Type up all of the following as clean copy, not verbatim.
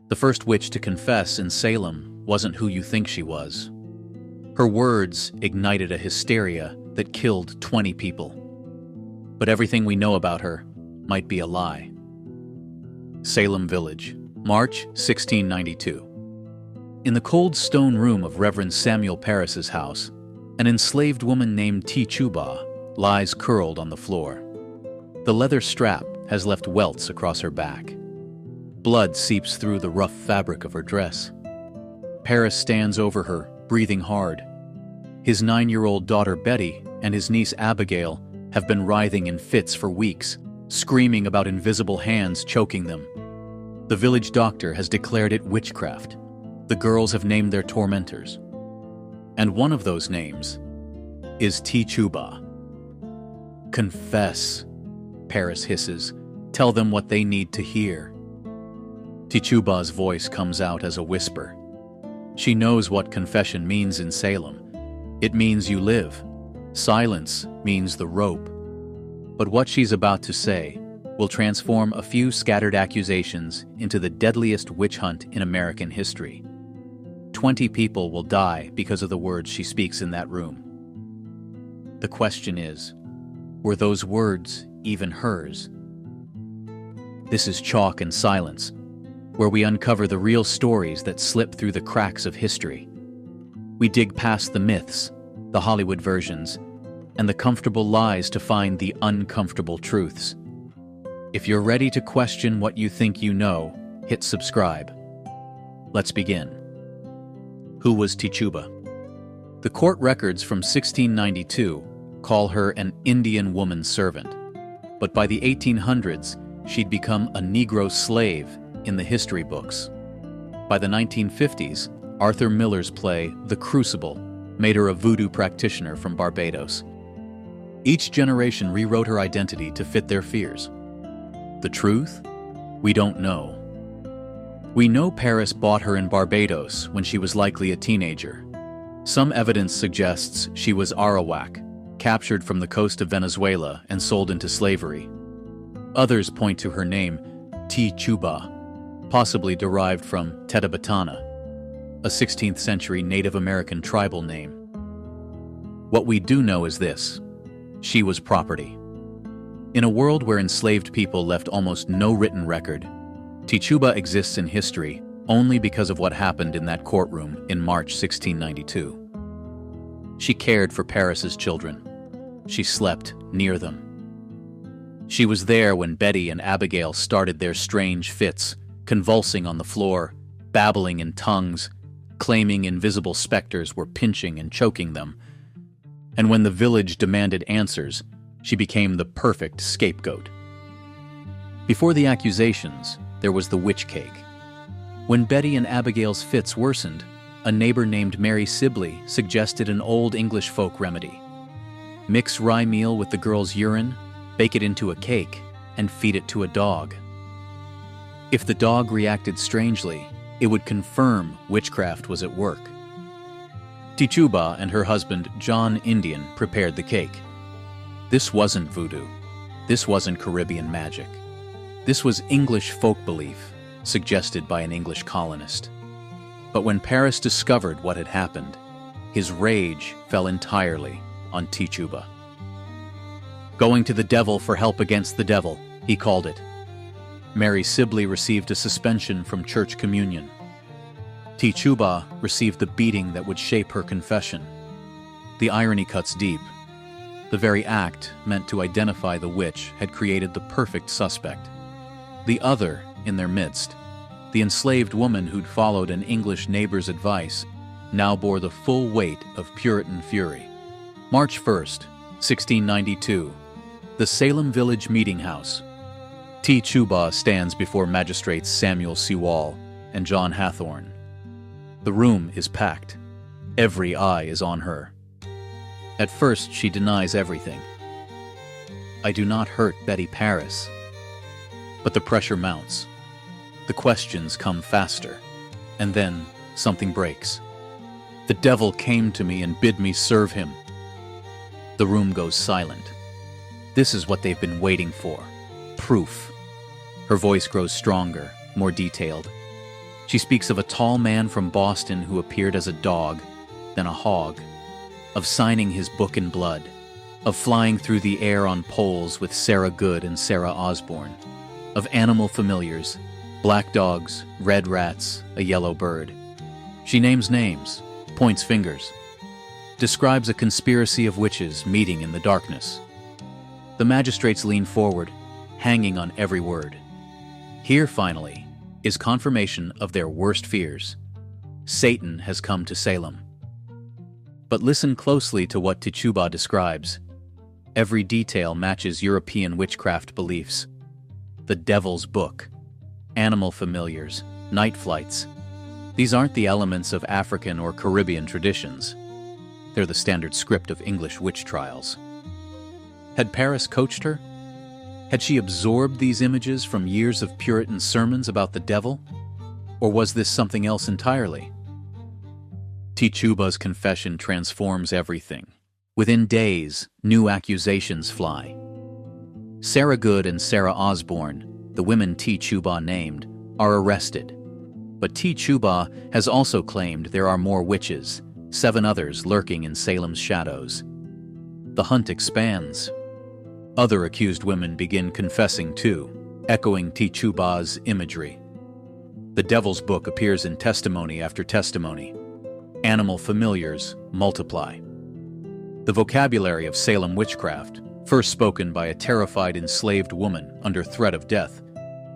The first witch to confess in Salem wasn't who you think she was. Her words ignited a hysteria that killed 20 people. But everything we know about her might be a lie. Salem Village, March 1692. In the cold stone room of Reverend Samuel Parris's house, an enslaved woman named Tituba lies curled on the floor. The leather strap has left welts across her back. Blood seeps through the rough fabric of her dress. Parris stands over her, breathing hard. His 9-year-old daughter Betty and his niece Abigail have been writhing in fits for weeks, screaming about invisible hands choking them. The village doctor has declared it witchcraft. The girls have named their tormentors. And one of those names is Tituba. "Confess," Parris hisses. "Tell them what they need to hear." Tituba's voice comes out as a whisper. She knows what confession means in Salem. It means you live. Silence means the rope. But what she's about to say will transform a few scattered accusations into the deadliest witch hunt in American history. 20 people will die because of the words she speaks in that room. The question is, were those words even hers? This is Chalk and Silence, where we uncover the real stories that slip through the cracks of history. We dig past the myths, the Hollywood versions, and the comfortable lies to find the uncomfortable truths. If you're ready to question what you think you know, hit subscribe. Let's begin. Who was Tituba? The court records from 1692 call her an Indian woman servant, but by the 1800s, she'd become a Negro slave in the history books. By the 1950s, Arthur Miller's play The Crucible made her a voodoo practitioner from Barbados. Each generation rewrote her identity to fit their fears. The truth? We don't know. We know Parris bought her in Barbados when she was likely a teenager. Some evidence suggests she was Arawak, captured from the coast of Venezuela and sold into slavery. Others point to her name, Tituba, possibly derived from Tetabatana, a 16th century Native American tribal name. What we do know is this: she was property. In a world where enslaved people left almost no written record, Tituba exists in history only because of what happened in that courtroom in March 1692. She cared for Parris's children. She slept near them. She was there when Betty and Abigail started their strange fits, convulsing on the floor, babbling in tongues, claiming invisible specters were pinching and choking them. And when the village demanded answers, she became the perfect scapegoat. Before the accusations, there was the Witchcake. When Betty and Abigail's fits worsened, a neighbor named Mary Sibley suggested an old English folk remedy. Mix rye meal with the girl's urine, bake it into a cake, and feed it to a dog. If the dog reacted strangely, it would confirm witchcraft was at work. Tituba and her husband, John Indian, prepared the cake. This wasn't voodoo. This wasn't Caribbean magic. This was English folk belief, suggested by an English colonist. But when Parris discovered what had happened, his rage fell entirely on Tituba. Going to the devil for help against the devil, he called it. Mary Sibley received a suspension from church communion. Tituba received the beating that would shape her confession. The irony cuts deep. The very act meant to identify the witch had created the perfect suspect. The other in their midst, the enslaved woman who'd followed an English neighbor's advice, now bore the full weight of Puritan fury. March 1st, 1692, the Salem Village Meeting House. Tituba stands before magistrates Samuel Sewall and John Hathorne. The room is packed. Every eye is on her. At first, she denies everything. "I do not hurt Betty Parris." But the pressure mounts. The questions come faster. And then something breaks. "The devil came to me and bid me serve him." The room goes silent. This is what they've been waiting for. Proof. Her voice grows stronger, more detailed. She speaks of a tall man from Boston who appeared as a dog, then a hog, of signing his book in blood, of flying through the air on poles with Sarah Good and Sarah Osborne, of animal familiars, black dogs, red rats, a yellow bird. She names names, points fingers, describes a conspiracy of witches meeting in the darkness. The magistrates lean forward, hanging on every word. Here, finally, is confirmation of their worst fears. Satan has come to Salem. But listen closely to what Tituba describes. Every detail matches European witchcraft beliefs. The Devil's Book, animal familiars, night flights. These aren't the elements of African or Caribbean traditions. They're the standard script of English witch trials. Had Parris coached her? Had she absorbed these images from years of Puritan sermons about the devil? Or was this something else entirely? Tituba's confession transforms everything. Within days, new accusations fly. Sarah Good and Sarah Osborne, the women Tituba named, are arrested. But Tituba has also claimed there are more witches, 7 others lurking in Salem's shadows. The hunt expands. Other accused women begin confessing too, echoing Tituba's imagery. The Devil's Book appears in testimony after testimony. Animal familiars multiply. The vocabulary of Salem witchcraft, first spoken by a terrified enslaved woman under threat of death,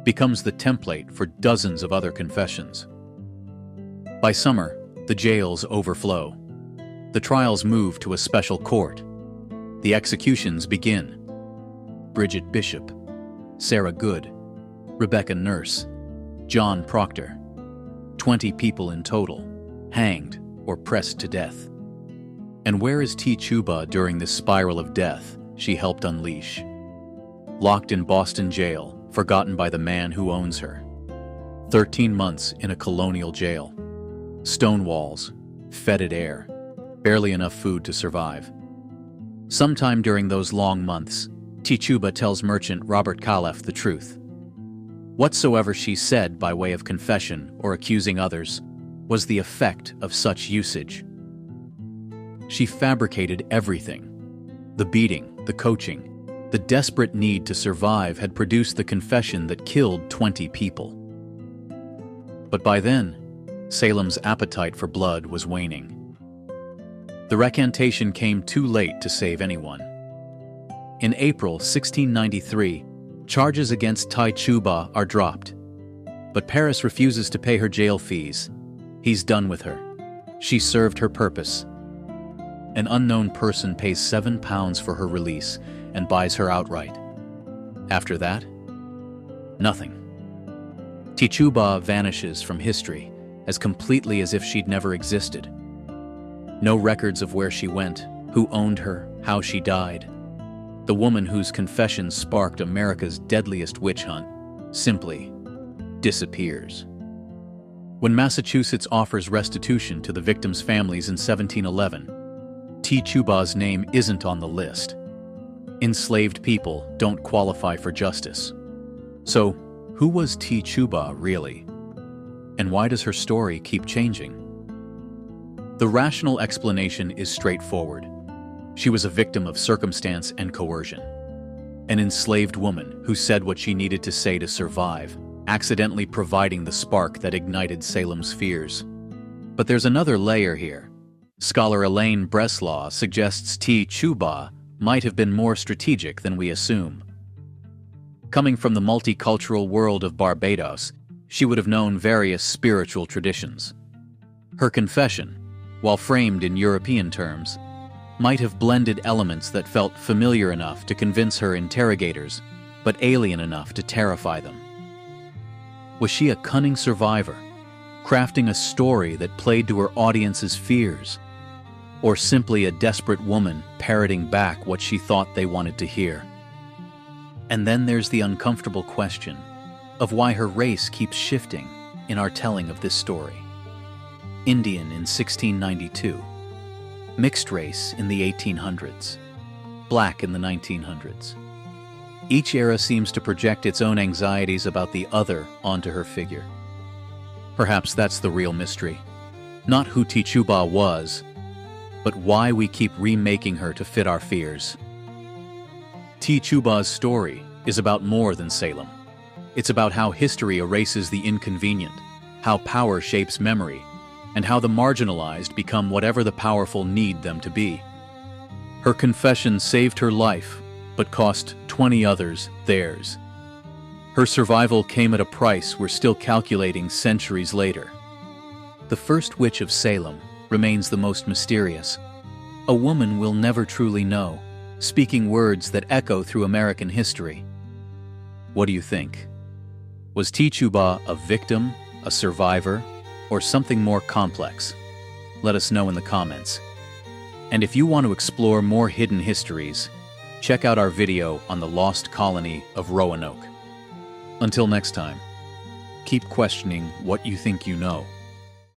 becomes the template for dozens of other confessions. By summer, the jails overflow. The trials move to a special court. The executions begin. Bridget Bishop, Sarah Good, Rebecca Nurse, John Proctor. 20 people in total, hanged or pressed to death. And where is Tituba during this spiral of death she helped unleash? Locked in Boston jail, forgotten by the man who owns her. 13 months in a colonial jail. Stone walls, fetid air, barely enough food to survive. Sometime during those long months, Tituba tells merchant Robert Calef the truth. Whatsoever she said by way of confession or accusing others was the effect of such usage. She fabricated everything. The beating, the coaching, the desperate need to survive had produced the confession that killed 20 people. But by then, Salem's appetite for blood was waning. The recantation came too late to save anyone. In April 1693, charges against Tituba are dropped. But Parris refuses to pay her jail fees. He's done with her. She served her purpose. An unknown person pays £7 for her release and buys her outright. After that, nothing. Tituba vanishes from history as completely as if she'd never existed. No records of where she went, who owned her, how she died. The woman whose confession sparked America's deadliest witch hunt simply disappears. When Massachusetts offers restitution to the victims' families in 1711, Tituba's name isn't on the list. Enslaved people don't qualify for justice. So, who was Tituba really? And why does her story keep changing? The rational explanation is straightforward. She was a victim of circumstance and coercion. An enslaved woman who said what she needed to say to survive, accidentally providing the spark that ignited Salem's fears. But there's another layer here. Scholar Elaine Breslaw suggests Tituba might have been more strategic than we assume. Coming from the multicultural world of Barbados, she would have known various spiritual traditions. Her confession, while framed in European terms, might have blended elements that felt familiar enough to convince her interrogators, but alien enough to terrify them. Was she a cunning survivor, crafting a story that played to her audience's fears, or simply a desperate woman parroting back what she thought they wanted to hear? And then there's the uncomfortable question of why her race keeps shifting in our telling of this story. Indian in 1692, mixed race in the 1800s, black in the 1900s. Each era seems to project its own anxieties about the other onto her figure. Perhaps that's the real mystery. Not who Tituba was, but why we keep remaking her to fit our fears. Tituba's story is about more than Salem. It's about how history erases the inconvenient, how power shapes memory, and how the marginalized become whatever the powerful need them to be. Her confession saved her life, but cost 20 others theirs. Her survival came at a price we're still calculating centuries later. The first witch of Salem remains the most mysterious. A woman we'll never truly know, speaking words that echo through American history. What do you think? Was Tituba a victim, a survivor, or something more complex? Let us know in the comments. And if you want to explore more hidden histories, check out our video on the lost colony of Roanoke. Until next time, keep questioning what you think you know.